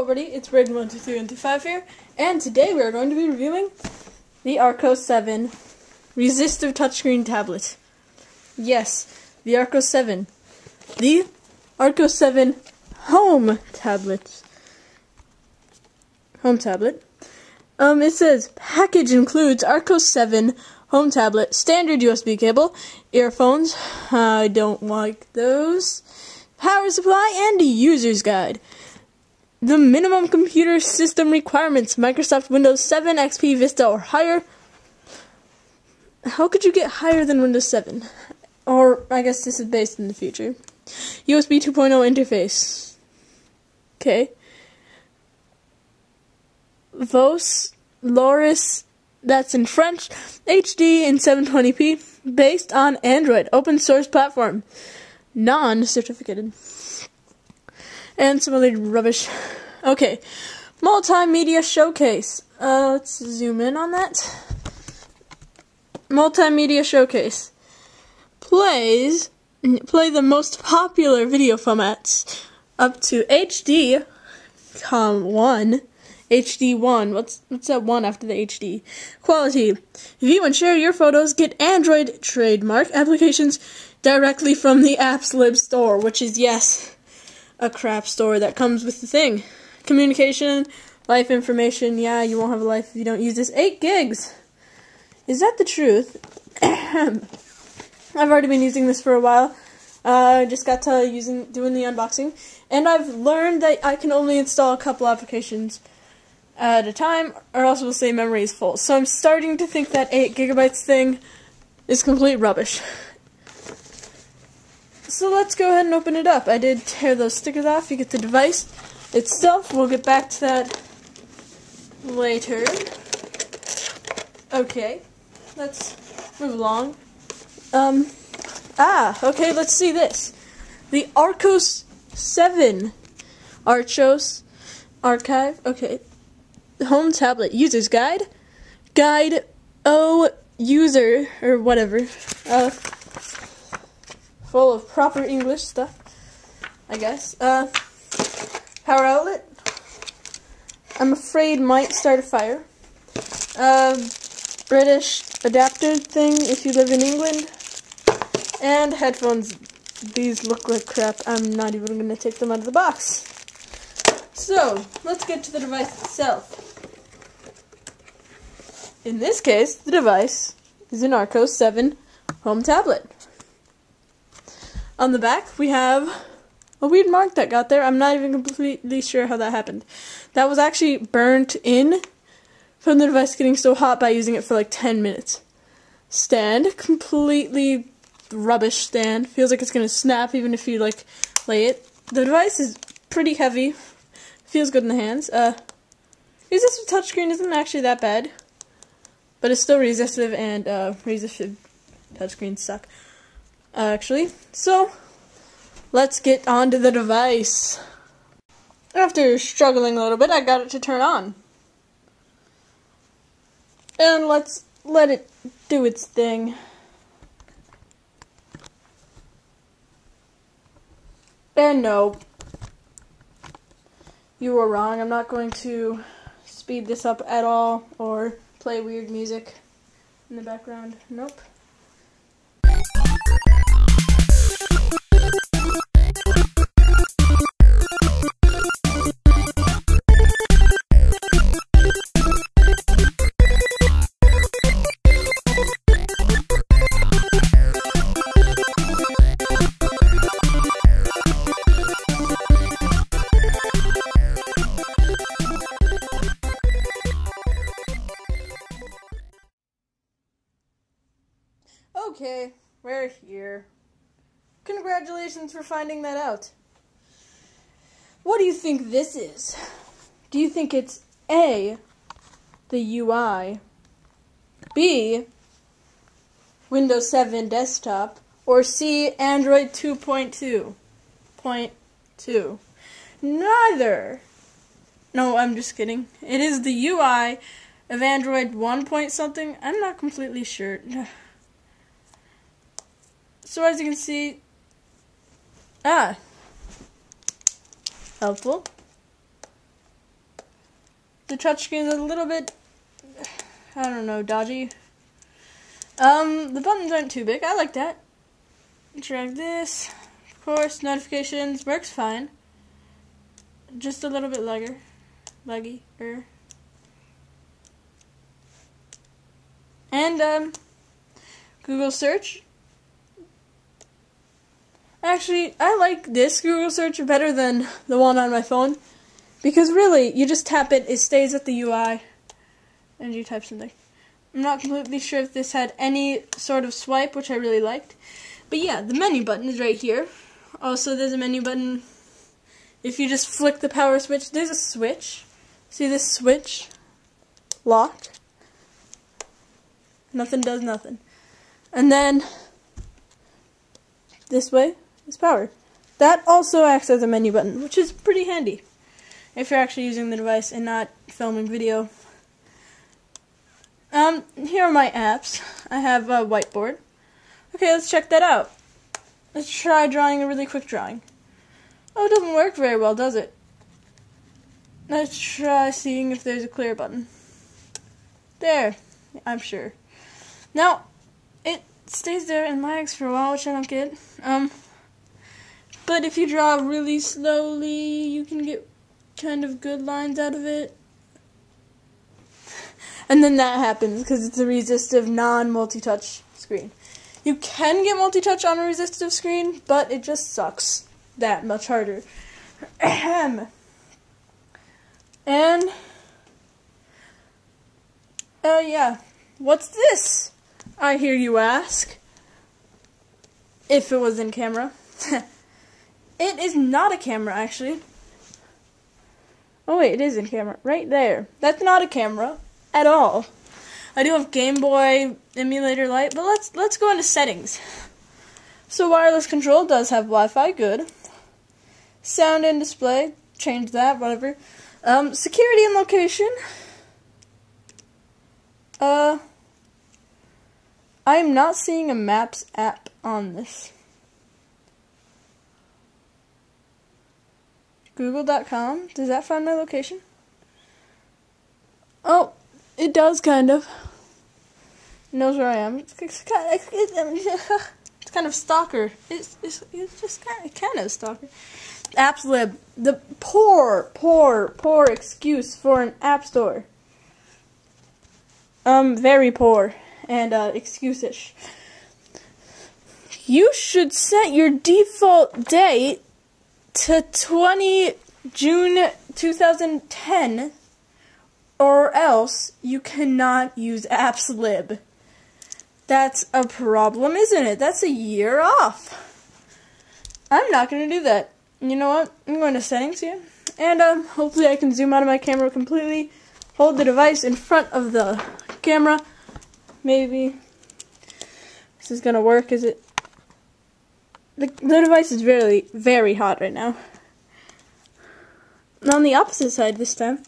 everybody, it's Braden123 here, and today we are going to be reviewing the Archos 7 resistive touchscreen tablet. Yes, the Archos 7. The Archos 7 home tablet. It says, package includes Archos 7 home tablet, standard USB cable, earphones, I don't like those, power supply, and a user's guide. The minimum computer system requirements, Microsoft Windows 7, XP, Vista, or higher. How could you get higher than Windows 7? Or, I guess this is based in the future. USB 2.0 interface. Okay. Vos, Loris, that's in French, HD in 720p, based on Android, open source platform, non-certificated. And some other rubbish. Okay, multimedia showcase. Let's zoom in on that. Multimedia showcase. Play the most popular video formats up to HD, HD1. What's that one after the HD? Quality. View and share your photos. Get Android trademark applications directly from the Apps Lib store, which is, yes, a crap store that comes with the thing. Communication, life information. Yeah, you won't have a life if you don't use this. 8 gigs. Is that the truth? I've already been using this for a while. I just got to doing the unboxing, and I've learned that I can only install a couple applications at a time, or else it will say memory is full. So I'm starting to think that 8 gigabytes thing is complete rubbish. So let's go ahead and open it up. I did tear those stickers off. You get the device itself. We'll get back to that later. Okay, let's move along. Okay, let's see this. The Archos 7. Archos archive. Okay. Home tablet. User's guide. Guide. User. Or whatever. Full of proper English stuff, I guess. Power outlet. I'm afraid might start a fire. British adapter thing if you live in England. And headphones. These look like crap. I'm not even going to take them out of the box. So, let's get to the device itself. In this case, the device is an Archos 7 home tablet. On the back, we have a weird mark that got there. I'm not even completely sure how that happened. That was actually burnt in from the device getting so hot by using it for like 10 minutes. Stand, completely rubbish stand. Feels like it's going to snap even if you like lay it. The device is pretty heavy. Feels good in the hands. Resistive touchscreen isn't actually that bad, but it's still resistive, and resistive touchscreens suck. Actually. So, let's get onto the device. After struggling a little bit, I got it to turn on. And let's let it do its thing. And no, you were wrong. I'm not going to speed this up at all or play weird music in the background. Nope. Okay, we're here. Congratulations for finding that out. What do you think this is? Do you think it's A, the UI, B, Windows 7 desktop, or C, Android 2.2.2? Neither. No, I'm just kidding. It is the UI of Android 1 point something. I'm not completely sure. So as you can see, helpful. The touchscreen is a little bit, I don't know, dodgy. The buttons aren't too big. I like that. Drag this. Of course, notifications works fine. Just a little bit laggy. And Google search. Actually, I like this Google search better than the one on my phone, because really, you just tap it, it stays at the UI, and you type something. I'm not completely sure if this had any sort of swipe, which I really liked. But yeah, the menu button is right here. Also, there's a menu button. If you just flick the power switch, there's a switch. See this switch? Lock. Nothing does nothing. And then, this way is power. That also acts as a menu button, which is pretty handy if you're actually using the device and not filming video. Here are my apps. I have a whiteboard. Okay, let's check that out. Let's try drawing a really quick drawing. Oh, it doesn't work very well, does it? Let's try seeing if there's a clear button. There, I'm sure. Now, it stays there and lags for a while, which I don't get. But if you draw really slowly, you can get kind of good lines out of it. And then that happens because it's a resistive, non-multi-touch screen. You can get multi-touch on a resistive screen, but it just sucks that much harder. And yeah, what's this? I hear you ask. If it was in camera. It is not a camera, actually. Oh wait, it is in camera. Right there. That's not a camera at all. I do have Game Boy emulator light, but let's go into settings. So wireless control does have Wi-Fi, good. Sound and display, change that, whatever. Security and location. I'm not seeing a Maps app on this. Google.com, does that find my location? Oh, it does, kind of. It knows where I am. It's kind of stalker. It's just kind of stalker. AppsLib, the poor excuse for an app store. Very poor and excuse-ish. You should set your default date to 20 June 2010, or else you cannot use AppsLib. That's a problem, isn't it? That's a year off. I'm not going to do that. You know what? I'm going to settings here, and hopefully I can zoom out of my camera completely, hold the device in front of the camera. Maybe this is going to work, is it? The device is very, very hot right now. On the opposite side this time.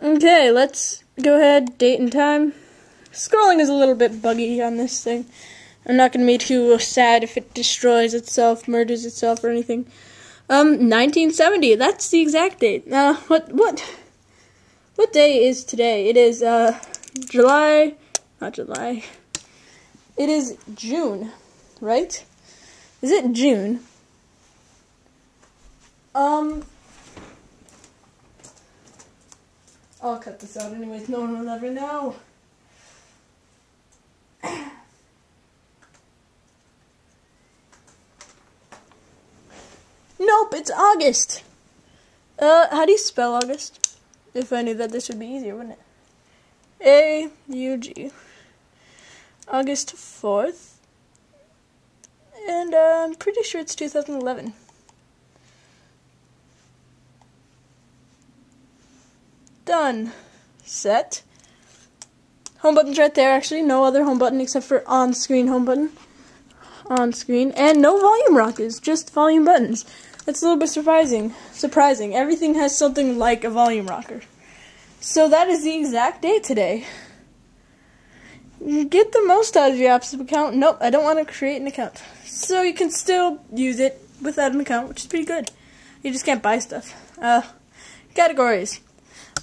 Okay, let's go ahead, date and time. Scrolling is a little bit buggy on this thing. I'm not going to be too sad if it destroys itself, murders itself, or anything. 1970, that's the exact date. What day is today? It is, not July. It is June, right? Is it June? I'll cut this out anyways, no one will ever know. Nope, it's August. How do you spell August? If I knew that, this would be easier, wouldn't it? A-U-G. August 4th. And I'm pretty sure it's 2011. Done. Set. Home button's right there, actually. No other home button except for on-screen home button. On-screen. And no volume rockers, just volume buttons. That's a little bit surprising. Everything has something like a volume rocker. So that is the exact date today. Get the most out of your apps account. Nope, I don't want to create an account. So you can still use it without an account, which is pretty good. You just can't buy stuff. Categories.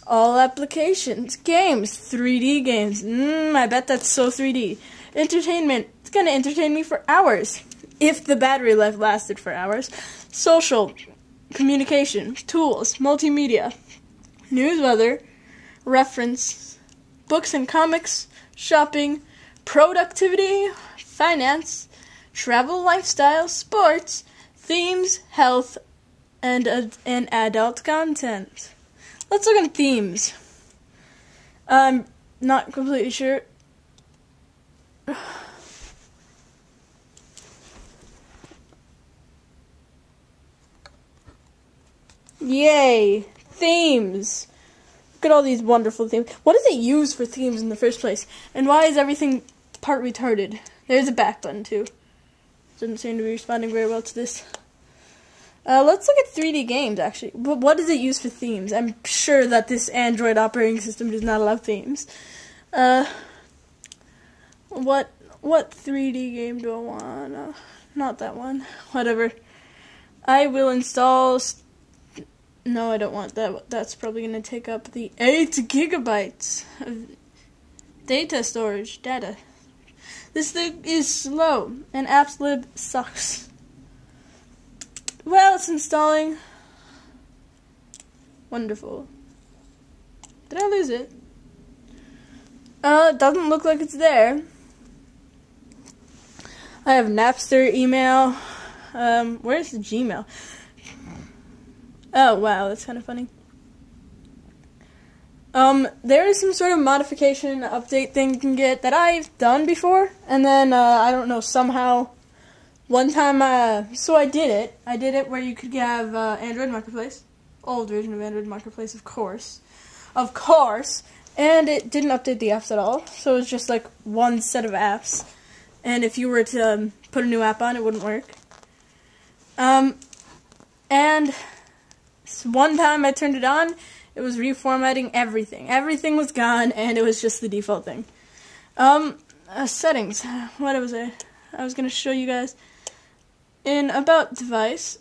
All applications, games, 3D games. I bet that's so 3D. Entertainment, it's gonna entertain me for hours. If the battery life lasted for hours. Social, communication, tools, multimedia, news, weather, reference, books and comics, shopping, productivity, finance, travel, lifestyle, sports, themes, health, and adult content. Let's look at themes. I'm not completely sure. Yay! Themes! Look at all these wonderful themes. What does it use for themes in the first place? And why is everything part retarded? There's a back button too. Doesn't seem to be responding very well to this. Let's look at 3D games, actually. But what does it use for themes? I'm sure that this Android operating system does not allow themes. What 3D game do I want? Not that one. Whatever. I will install... No, I don't want that. That's probably going to take up the 8 gigabytes of data storage. Data. This thing is slow, and AppsLib sucks. Well, it's installing. Wonderful. Did I lose it? It doesn't look like it's there. I have Napster email. Where's the Gmail? Oh, wow, that's kind of funny. There is some sort of modification update thing you can get that I've done before, and then, I don't know, somehow, one time, so I did it where you could have, Android Marketplace, old version of Android Marketplace, of course, and it didn't update the apps at all, so it was just, like, one set of apps, and if you were to, put a new app on, it wouldn't work. And one time I turned it on, it was reformatting everything. Everything was gone, and it was just the default thing. Settings. What was I? I was going to show you guys in About Device.